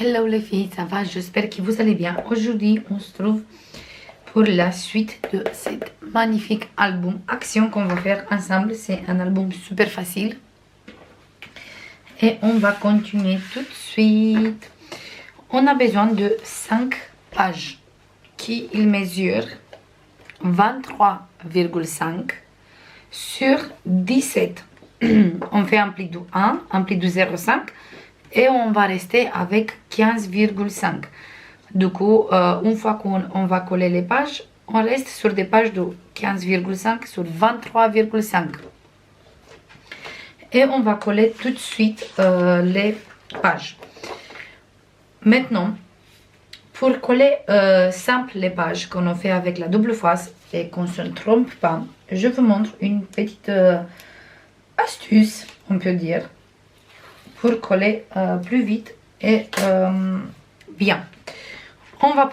Hello les filles, ça va? J'espère que vous allez bien. Aujourd'hui, on se trouve pour la suite de cet magnifique album Action qu'on va faire ensemble. C'est un album super facile. Et on va continuer tout de suite. On a besoin de 5 pages qui il mesure 23,5 sur 17. On fait un pli de 1, un pli de 0,5 et on va rester avec 15,5. Du coup, une fois qu'on va coller les pages, on reste sur des pages de 15,5 sur 23,5. Et on va coller tout de suite les pages. Maintenant, pour coller simple les pages qu'on a fait avec la double face et qu'on ne se trompe pas, je vous montre une petite astuce, on peut dire, pour coller plus vite et bien. On va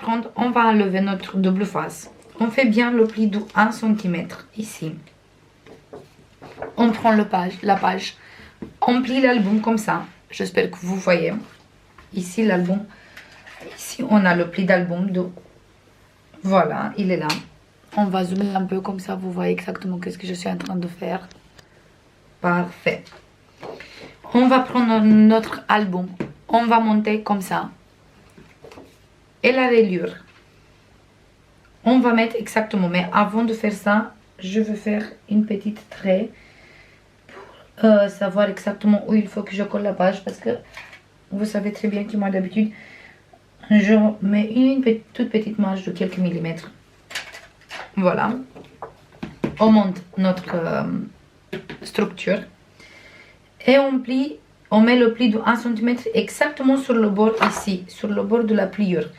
enlever notre double face. On fait bien le pli de 1 cm ici. On prend la page, on plie l'album comme ça. J'espère que vous voyez. Ici l'album, ici on a le pli d'album de... Voilà, il est là. On va zoomer un peu comme ça, vous voyez exactement ce que je suis en train de faire. Parfait. On va prendre notre album, on va monter comme ça. Et la reliure, on va mettre exactement, mais avant de faire ça, je veux faire une petite trait pour savoir exactement où il faut que je colle la page, parce que vous savez très bien que moi d'habitude, je mets une toute petite marge de quelques millimètres. Voilà. On monte notre structure. Et on plie, on met le pli de 1 cm exactement sur le bord ici, sur le bord de la pliure.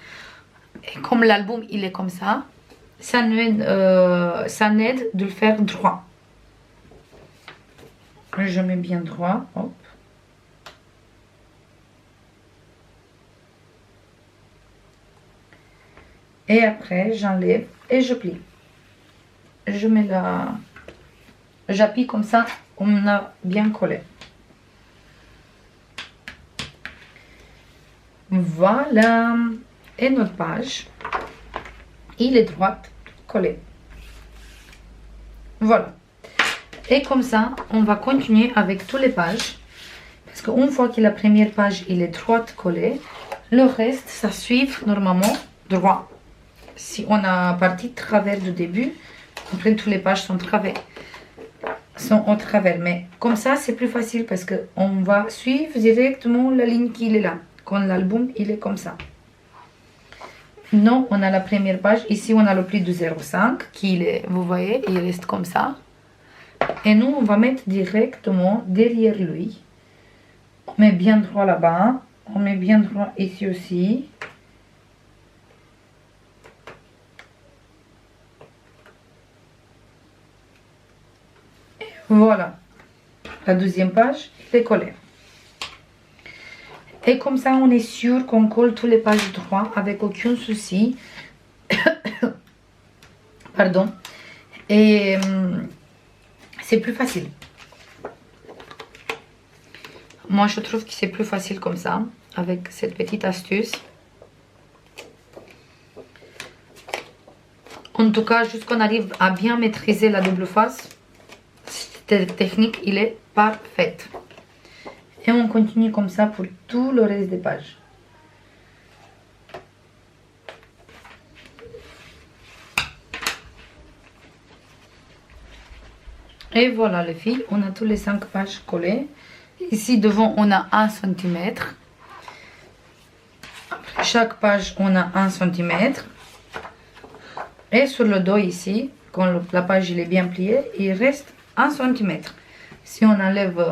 Et comme l'album il est comme ça, ça n'aide de le faire droit. Je mets bien droit, hop. Et après j'enlève et je plie. Je mets la... J'appuie comme ça, on a bien collé. Voilà. Et notre page, il est droite, collé. Voilà. Et comme ça, on va continuer avec toutes les pages. Parce qu'une fois que la première page, il est droite collée, le reste, ça suit normalement droit. Si on a parti de travers du début, après toutes les pages sont au travers. Mais comme ça, c'est plus facile parce qu'on va suivre directement la ligne qui est là. Quand l'album, il est comme ça. Non, on a la première page. Ici, on a le pli de 0,5 qui est, vous voyez, il reste comme ça. Et nous, on va mettre directement derrière lui. On met bien droit là-bas. On met bien droit ici aussi. Et voilà. La deuxième page, elle est collée. Et comme ça, on est sûr qu'on colle toutes les pages droit avec aucun souci. Pardon. Et c'est plus facile. Moi, je trouve que c'est plus facile comme ça, avec cette petite astuce. En tout cas, jusqu'on arrive à bien maîtriser la double face, cette technique, il est parfaite. Et on continue comme ça pour tout le reste des pages. Et voilà les filles, on a tous les 5 pages collées. Ici devant on a 1 cm. Après chaque page on a 1 cm. Et sur le dos ici, quand la page il est bien pliée, il reste 1 cm. Si on enlève...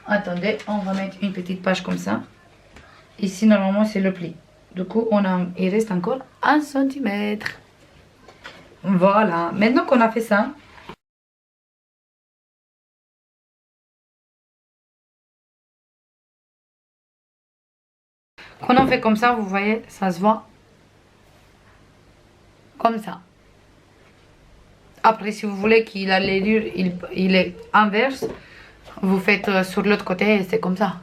attendez, on va mettre une petite page comme ça. Ici normalement c'est le pli. Du coup il reste encore 1 cm. Voilà, maintenant qu'on a fait ça, quand on fait comme ça, vous voyez, ça se voit comme ça. Après, si vous voulez qu'il a l'allure, il est inverse, vous faites sur l'autre côté et c'est comme ça.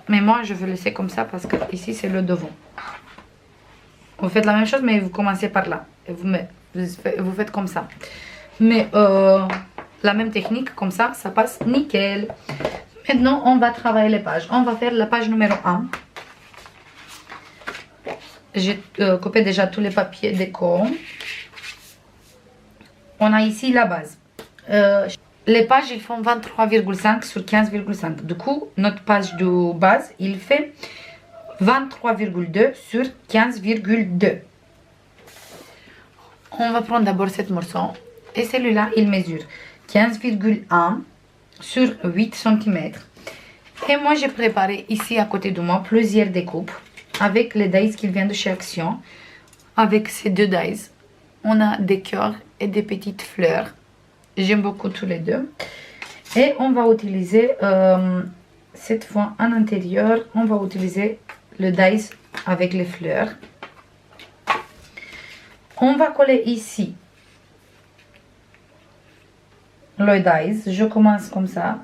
Mais moi, je veux laisser comme ça parce que ici, c'est le devant. Vous faites la même chose, mais vous commencez par là. Et vous faites comme ça. Mais la même technique, comme ça passe nickel. Maintenant, on va travailler les pages. On va faire la page numéro 1. J'ai coupé déjà tous les papiers déco. On a ici la base. Les pages, ils font 23,5 sur 15,5. Du coup, notre page de base, il fait 23,2 sur 15,2. On va prendre d'abord cette morceau. Et celui-là, il mesure 15,1 sur 8 cm. Et moi, j'ai préparé ici à côté de moi plusieurs découpes avec les dies qui viennent de chez Action. Avec ces deux dies, on a des cœurs et des petites fleurs. J'aime beaucoup tous les deux. Et on va utiliser, cette fois en intérieur, on va utiliser le dies avec les fleurs. On va coller ici le dies. Je commence comme ça.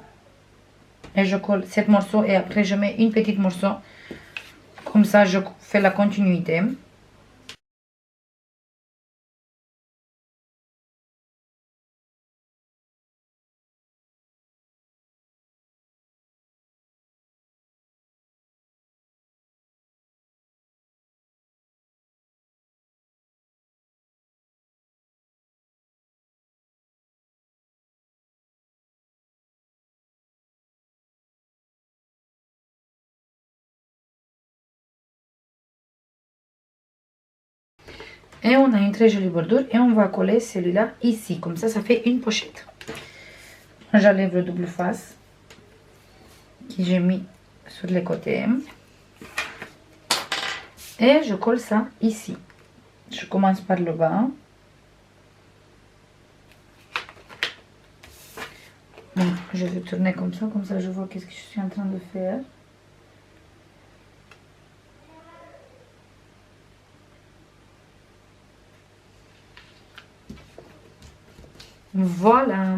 Et je colle cet morceau et après je mets une petite morceau. Comme ça, je fais la continuité. Et on a une très jolie bordure et on va coller celui-là ici. Comme ça fait une pochette. J'enlève le double face que j'ai mis sur les côtés. Et je colle ça ici. Je commence par le bas. Donc, je vais tourner comme ça je vois qu'est-ce que je suis en train de faire. Voilà.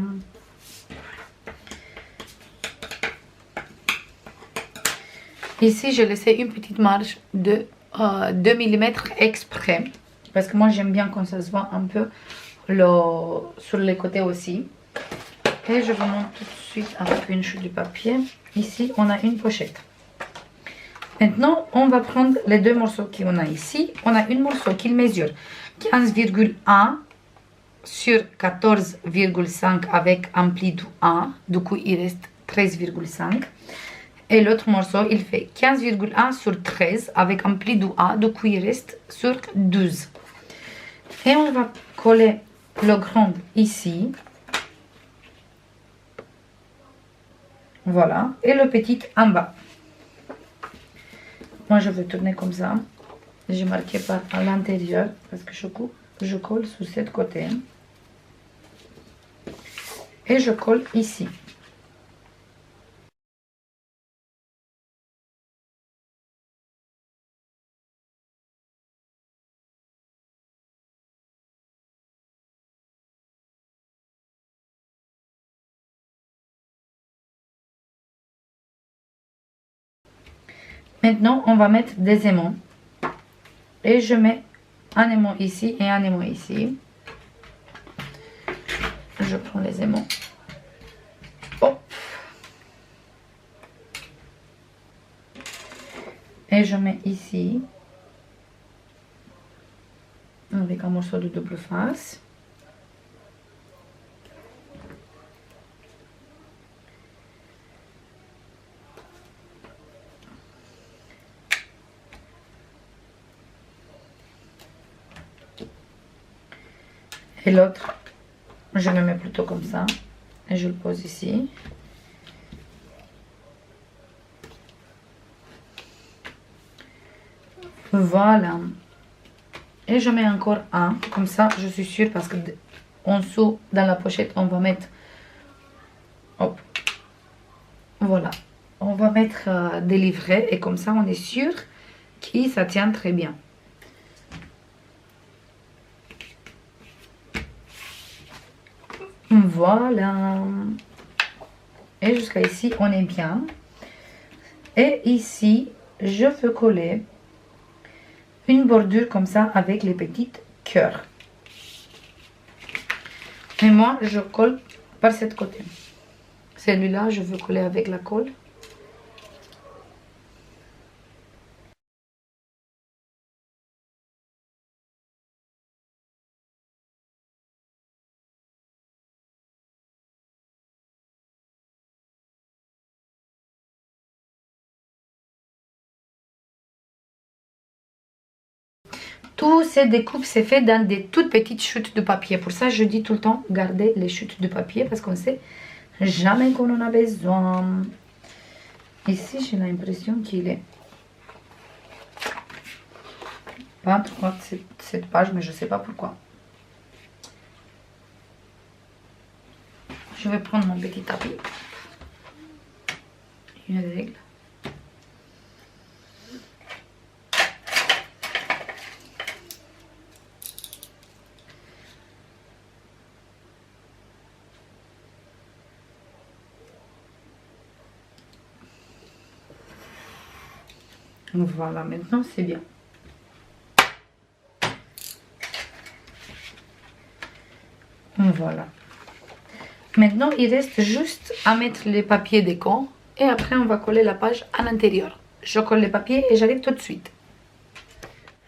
Ici, j'ai laissé une petite marge de 2 mm exprès. Parce que moi, j'aime bien quand ça se voit un peu sur les côtés aussi. Et je vous montre tout de suite avec une chute de papier. Ici, on a une pochette. Maintenant, on va prendre les deux morceaux qu'on a ici. On a une morceau qui mesure 15,1 sur 14,5 avec un pli de 1. Du coup, il reste 13,5. Et l'autre morceau, il fait 15,1 sur 13 avec un pli de 1. Du coup, il reste sur 12. Et on va coller le grand ici. Voilà. Et le petit en bas. Moi, je vais tourner comme ça. J'ai marqué par à l'intérieur parce que je colle sur cette côté. Et je colle ici. Maintenant, on va mettre des aimants. Et je mets un aimant ici et un aimant ici. Je prends les aimants. Hop. Et je mets ici. Avec un morceau de double face. Et l'autre, je le mets plutôt comme ça. Et je le pose ici. Voilà. Et je mets encore un. Comme ça, je suis sûre parce que en dessous, dans la pochette, on va mettre... Hop. Voilà. On va mettre des livrets. Et comme ça, on est sûr que ça tient très bien. Voilà. Et jusqu'à ici, on est bien. Et ici, je veux coller une bordure comme ça avec les petites cœurs. Et moi, je colle par cette côté. Celui-là, je veux coller avec la colle. Tous ces découpes, c'est fait dans des toutes petites chutes de papier. Pour ça, je dis tout le temps, gardez les chutes de papier parce qu'on sait jamais qu'on en a besoin. Ici, j'ai l'impression qu'il est pas droite cette page, mais je sais pas pourquoi. Je vais prendre mon petit tapis. Une règle. Voilà, maintenant c'est bien. Voilà. Maintenant, il reste juste à mettre les papiers déco et après on va coller la page à l'intérieur. Je colle les papiers et j'arrive tout de suite.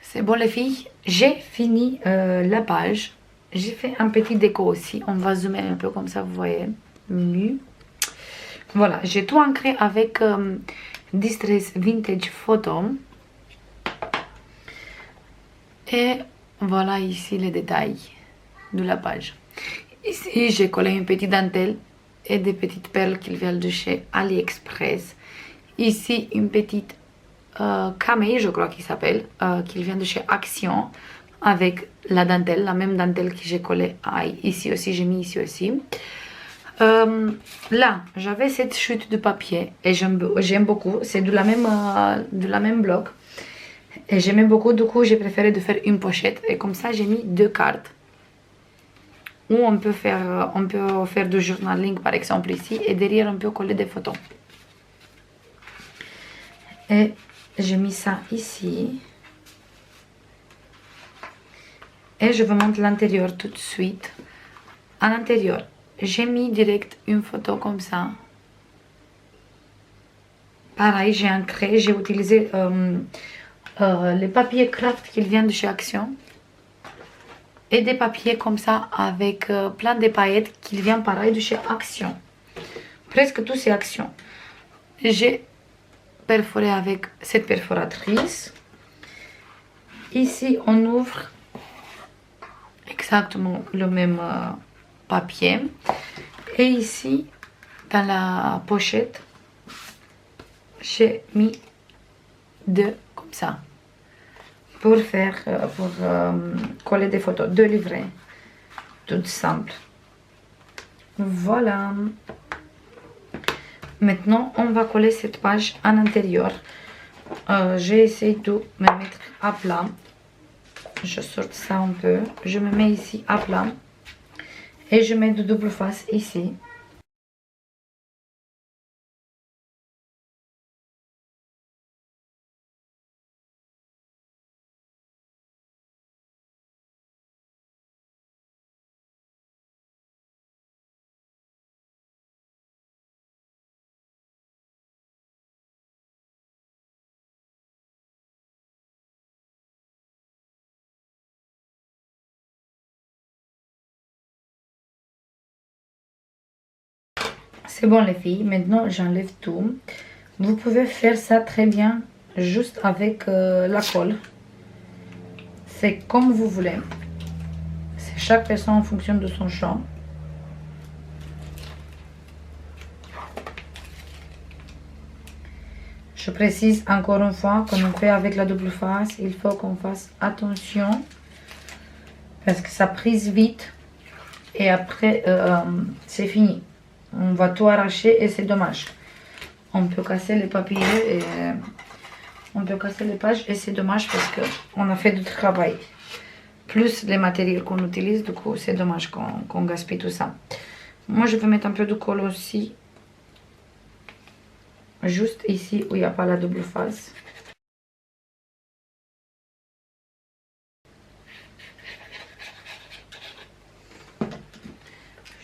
C'est bon les filles, j'ai fini la page. J'ai fait un petit déco aussi. On va zoomer un peu comme ça, vous voyez mieux. Voilà, j'ai tout ancré avec Distress Vintage Photo. Et voilà ici les détails de la page. Ici, j'ai collé une petite dentelle et des petites perles qui viennent de chez AliExpress. Ici, une petite camée, je crois qu'il s'appelle, qui vient de chez Action, avec la dentelle, la même dentelle que j'ai collée ici aussi, j'ai mis ici aussi. Là, j'avais cette chute de papier et j'aime beaucoup. C'est de la même bloc. Et j'aimais beaucoup, du coup, j'ai préféré de faire une pochette. Et comme ça, j'ai mis 2 cartes. Où on peut faire du journaling, par exemple, ici. Et derrière, on peut coller des photos. Et j'ai mis ça ici. Et je vous montre l'intérieur tout de suite. À l'intérieur, j'ai mis direct une photo comme ça. Pareil, j'ai ancré, j'ai utilisé les papiers craft qui viennent de chez Action. Et des papiers comme ça avec plein de paillettes qui viennent pareil de chez Action. Presque tous c'est Action. J'ai perforé avec cette perforatrice. Ici, on ouvre exactement le même papier. Et ici, dans la pochette, j'ai mis 2 comme ça. Pour coller des photos, 2 livrets. Tout simple. Voilà. Maintenant, on va coller cette page à l'intérieur. J'ai essayé de me mettre à plat. Je sors ça un peu. Je me mets ici à plat. Et je mets de double face ici. C'est bon les filles, maintenant j'enlève tout. Vous pouvez faire ça très bien juste avec la colle. C'est comme vous voulez. C'est chaque personne en fonction de son champ. Je précise encore une fois, quand on fait avec la double face, il faut qu'on fasse attention. Parce que ça prise vite. Et après, c'est fini. On va tout arracher et c'est dommage. On peut casser les papiers et on peut casser les pages et c'est dommage parce qu'on a fait du travail. Plus les matériaux qu'on utilise, du coup c'est dommage qu'on gaspille tout ça. Moi je vais mettre un peu de colle aussi. juste ici où il n'y a pas la double face.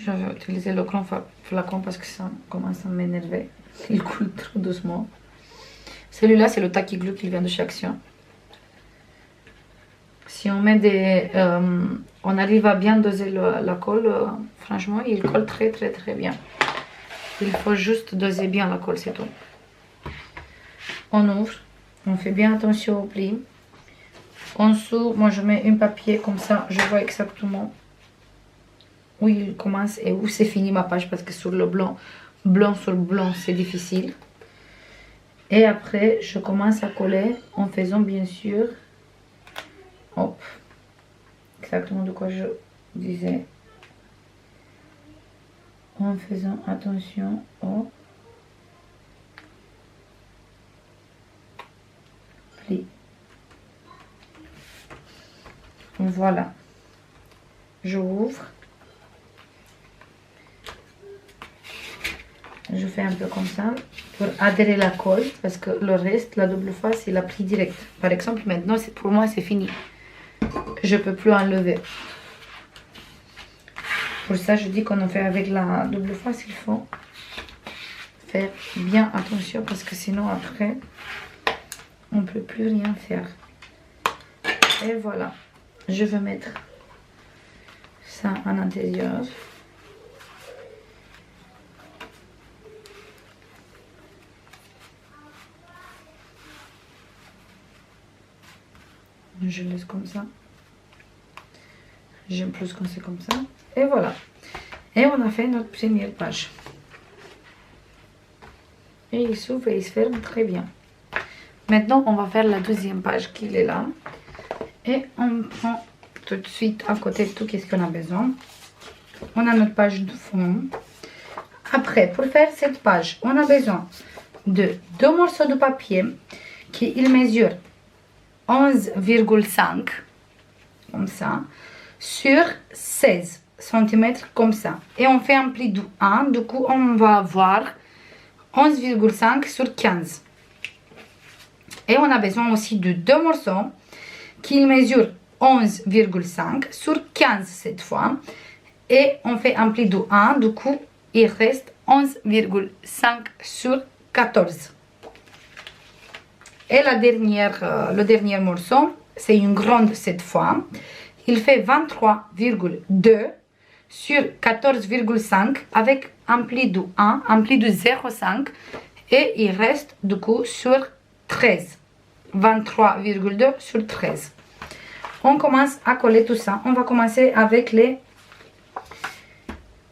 Je vais utiliser le grand flacon parce que ça commence à m'énerver. Il coule trop doucement. Celui-là, c'est le Tacky Glue qui vient de chez Action. Si on met des... on arrive à bien doser la colle, franchement, il colle très bien. Il faut juste doser bien la colle, c'est tout. On ouvre, on fait bien attention au pli. En dessous, moi je mets un papier comme ça, je vois exactement où il commence et où c'est fini ma page parce que sur le blanc sur blanc, c'est difficile. Et après, je commence à coller en faisant bien sûr, hop, exactement de quoi je disais, en faisant attention au pli. Voilà, je ouvre, je fais un peu comme ça pour adhérer la colle parce que le reste, la double face, il a pris direct. Par exemple, maintenant, pour moi, c'est fini. Je peux plus enlever. Pour ça, je dis qu'on en fait avec la double face, il faut faire bien attention parce que sinon, après, on peut plus rien faire. Et voilà, je vais mettre ça à l'intérieur. Je laisse comme ça. J'aime plus quand c'est comme ça. Et voilà. Et on a fait notre première page. Et il s'ouvre et il se ferme très bien. Maintenant, on va faire la deuxième page qui est là. Et on prend tout de suite à côté tout ce qu'on a besoin. On a notre page de fond. Après, pour faire cette page, on a besoin de 2 morceaux de papier qui ils mesurent 11,5 comme ça sur 16 cm comme ça. Et on fait un pli de 1, du coup on va avoir 11,5 sur 15. Et on a besoin aussi de 2 morceaux qui mesurent 11,5 sur 15 cette fois. Et on fait un pli de 1, du coup il reste 11,5 sur 14. Et le dernier morceau, c'est une grande cette fois. Il fait 23,2 sur 14,5 avec un pli de 1, un pli de 0,5 et il reste du coup sur 13. 23,2 sur 13. On commence à coller tout ça. On va commencer avec les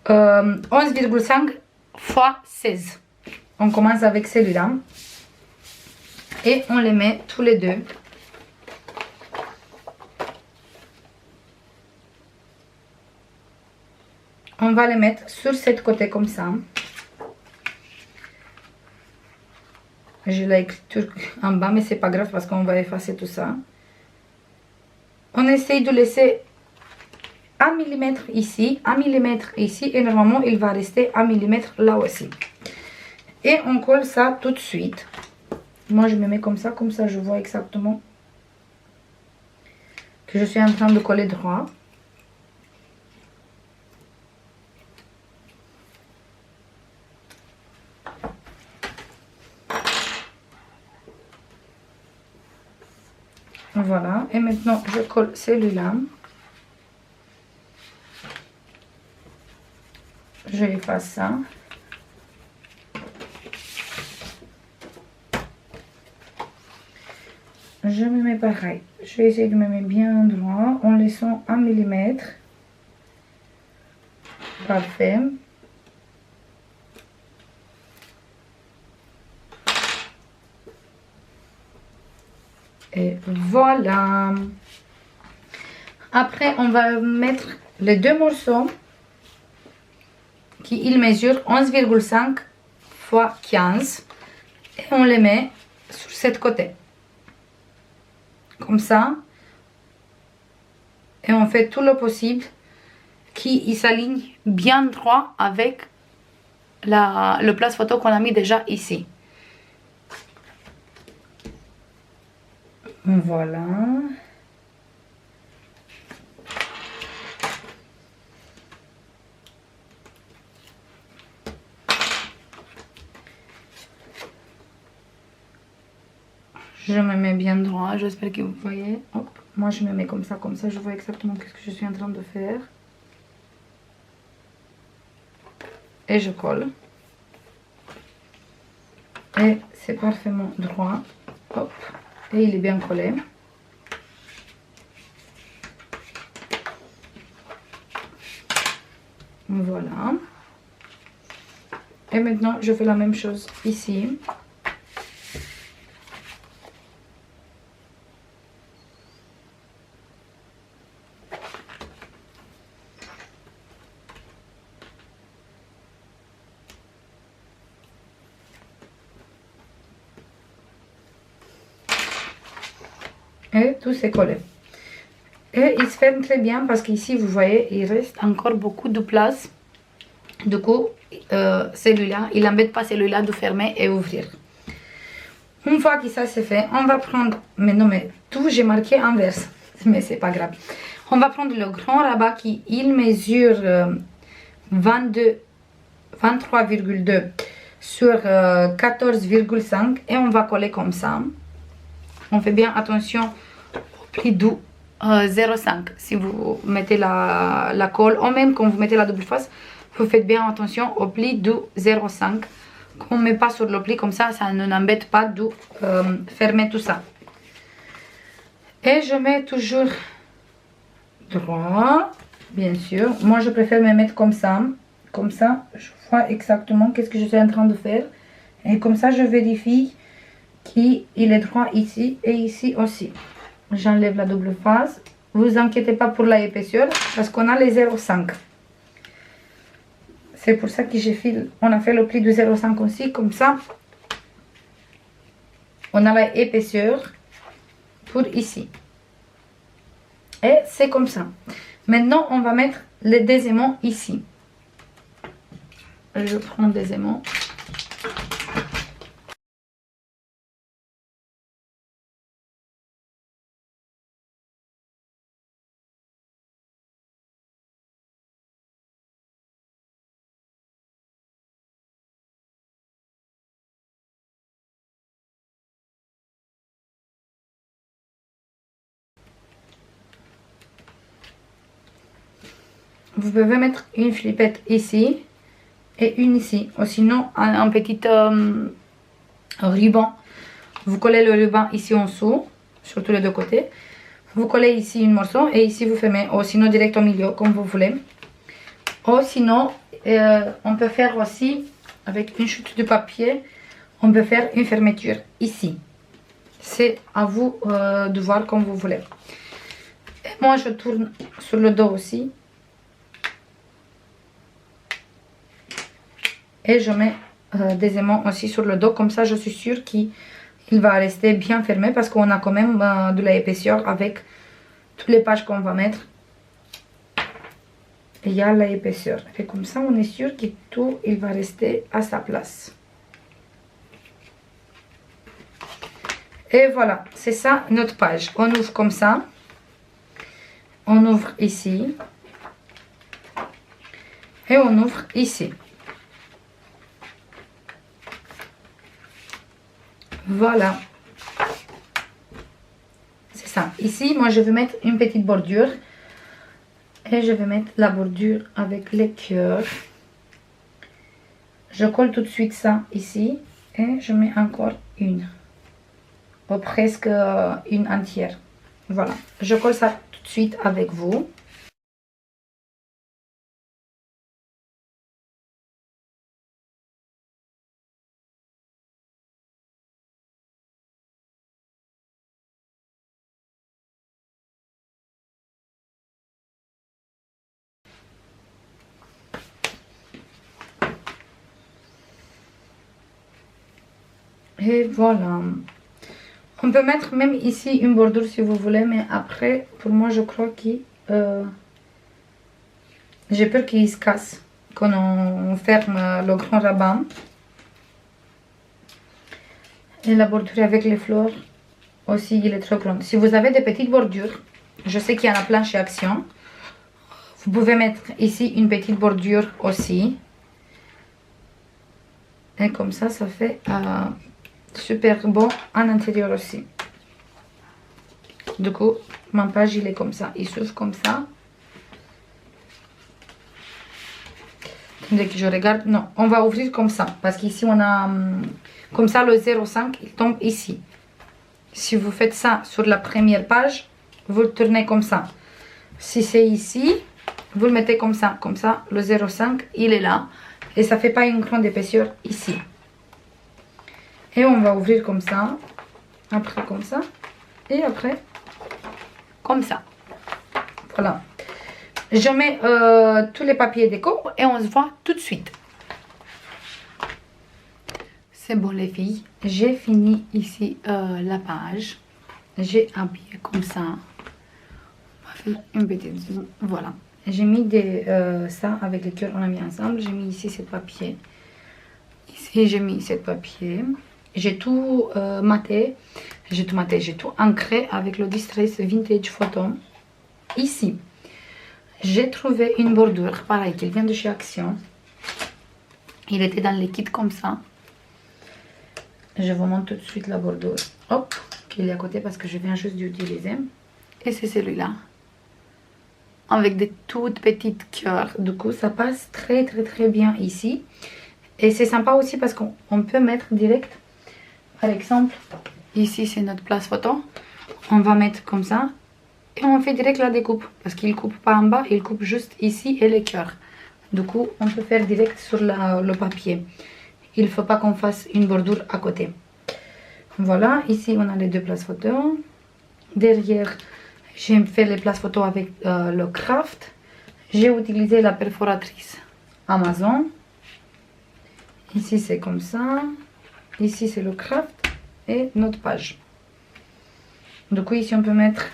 11,5 fois 16. On commence avec celui-là. Et on les met tous les deux. On va les mettre sur cette côté comme ça. J'ai l'écriture en bas, mais c'est pas grave parce qu'on va effacer tout ça. On essaye de laisser 1 mm ici, 1 mm ici, et normalement il va rester 1 mm là aussi. Et on colle ça tout de suite. Moi je me mets comme ça je vois exactement que je suis en train de coller droit. Voilà, et maintenant je colle celui-là. Je efface ça. Je me mets pareil. Je vais essayer de me mettre bien droit en laissant 1 mm. Parfait. Et voilà. Après, on va mettre les deux morceaux qui ils mesurent 11,5 fois 15 et on les met sur cette côté. Comme ça. Et on fait tout le possible qu'ils s'alignent bien droit avec le place photo qu'on a mis déjà ici. Voilà. Je me mets bien droit, j'espère que vous voyez. Hop. Moi je me mets comme ça, je vois exactement ce que je suis en train de faire. Et je colle. Et c'est parfaitement droit. Hop. Et il est bien collé. Voilà. Et maintenant je fais la même chose ici. Et tout s'est collé. Et il se ferme très bien parce qu'ici vous voyez il reste encore beaucoup de place. Du coup celui-là il n'embête pas celui-là de fermer et ouvrir. Une fois que ça c'est fait, on va prendre, mais non mais tout j'ai marqué inverse, mais c'est pas grave. On va prendre le grand rabat qui il mesure 23,2 sur 14,5 et on va coller comme ça. On fait bien attention au pli du 0,5 si vous mettez la colle, ou même quand vous mettez la double face, vous faites bien attention au pli du 0,5. Qu'on ne met pas sur le pli comme ça ne n'embête pas de fermer tout ça. Et je mets toujours droit, bien sûr. Moi je préfère me mettre comme ça je vois exactement qu'est-ce que je suis en train de faire. Et comme ça je vérifie qu'il est droit ici et ici aussi. J'enlève la double face. Vous inquiétez pas pour la épaisseur parce qu'on a les 0,5. C'est pour ça que on a fait le pli de 0,5 aussi, comme ça on a l'épaisseur pour ici. Et c'est comme ça. Maintenant on va mettre les deux aimants ici. Je prends des aimants. Vous pouvez mettre une flippette ici et une ici. Ou sinon un petit ruban. Vous collez le ruban ici en dessous, sur tous les deux côtés. Vous collez ici une morceau et ici vous fermez. Ou sinon direct au milieu, comme vous voulez. Ou sinon, on peut faire aussi, avec une chute de papier, on peut faire une fermeture ici. C'est à vous de voir comme vous voulez. Et moi je tourne sur le dos aussi. Et je mets des aimants aussi sur le dos. Comme ça je suis sûre qu'il va rester bien fermé. Parce qu'on a quand même de l'épaisseur avec toutes les pages qu'on va mettre. Il y a l'épaisseur. Et comme ça on est sûr que tout il va rester à sa place. Et voilà, c'est ça notre page. On ouvre comme ça. On ouvre ici. Et on ouvre ici. Voilà. C'est ça. Ici, moi je vais mettre une petite bordure. Et je vais mettre la bordure avec les cœurs. Je colle tout de suite ça ici. Et je mets encore une. Ou presque une entière. Voilà. Je colle ça tout de suite avec vous. Et voilà. On peut mettre même ici une bordure si vous voulez. Mais après, pour moi, je crois que... j'ai peur qu'il se casse. Quand on ferme le grand rabat. Et la bordure avec les fleurs. aussi il est trop grand. Si vous avez des petites bordures, je sais qu'il y en a plein chez Action, vous pouvez mettre ici une petite bordure aussi. Et comme ça fait super bon en intérieur aussi. Du coup, ma page il est comme ça, il s'ouvre comme ça. Dès que je regarde, non, on va ouvrir comme ça, parce qu'ici on a, comme ça le 0,5 il tombe ici. Si vous faites ça sur la première page, vous le tournez comme ça. Si c'est ici, vous le mettez comme ça le 0,5 il est là, et ça fait pas une grande épaisseur ici. Et on va ouvrir comme ça, après comme ça, et après comme ça. Voilà. Je mets tous les papiers déco et on se voit tout de suite. C'est bon les filles, j'ai fini ici la page. J'ai habillé comme ça. On va faire une petite zoom. Voilà. J'ai mis ça avec les cœurs, on a mis ensemble. J'ai mis ici ce papier. Ici j'ai mis ce papier. J'ai tout maté. J'ai tout ancré avec le Distress Vintage Photo. Ici. J'ai trouvé une bordure, pareil, qui vient de chez Action. Il était dans les kits comme ça. Je vous montre tout de suite la bordure. Hop, qu'il est à côté parce que je viens juste d'utiliser. Et c'est celui-là. Avec des toutes petites cœurs. Du coup, ça passe très bien ici. Et c'est sympa aussi parce qu'on peut mettre direct. Par exemple, ici c'est notre place photo. On va mettre comme ça. Et on fait direct la découpe, parce qu'il ne coupe pas en bas, il coupe juste ici et les cœurs. Du coup, on peut faire direct sur le papier. Il ne faut pas qu'on fasse une bordure à côté. Voilà, ici on a les deux places photo. Derrière, j'ai fait les places photo avec le craft. J'ai utilisé la perforatrice Amazon. Ici c'est comme ça. Ici c'est le craft et notre page. Du coup, ici on peut mettre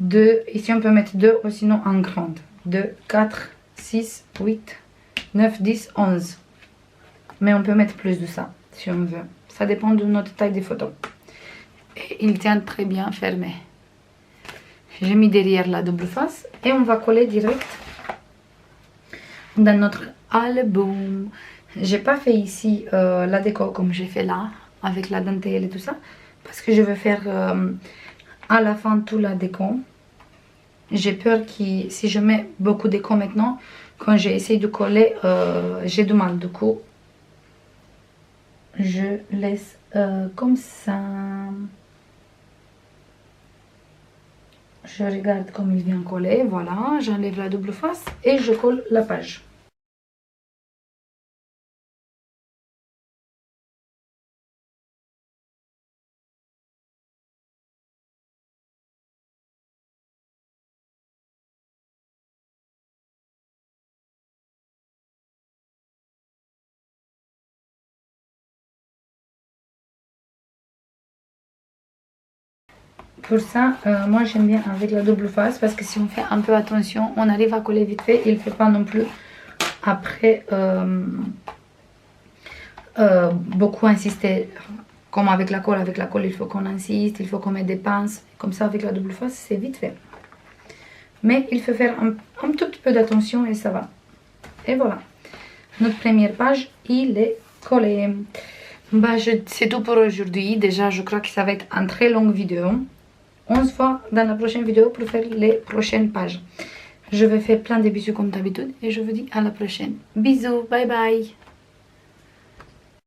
2, ici on peut mettre 2 ou sinon en grande. 2, 4, 6, 8, 9, 10, 11. Mais on peut mettre plus de ça si on veut. Ça dépend de notre taille des photos. Et il tient très bien fermé. J'ai mis derrière la double face et on va coller direct dans notre album. J'ai pas fait ici la déco comme j'ai fait là avec la dentelle et tout ça parce que je vais faire à la fin tout la déco. J'ai peur que si je mets beaucoup de déco maintenant, quand j'ai essayé de coller, j'ai du mal. Du coup, je laisse comme ça. Je regarde comme il vient coller. Voilà, j'enlève la double face et je colle la page. Pour ça, moi j'aime bien avec la double face parce que si on fait un peu attention, on arrive à coller vite fait. Il ne fait pas non plus après beaucoup insister. Comme avec la colle il faut qu'on insiste, il faut qu'on mette des pinces. Comme ça avec la double face c'est vite fait. Mais il faut faire un tout petit peu d'attention et ça va. Et voilà, notre première page il est collé. Bah, c'est tout pour aujourd'hui. Déjà je crois que ça va être une très longue vidéo. On se voit dans la prochaine vidéo pour faire les prochaines pages. Je vais faire plein de bisous comme d'habitude et je vous dis à la prochaine. Bisous, bye bye.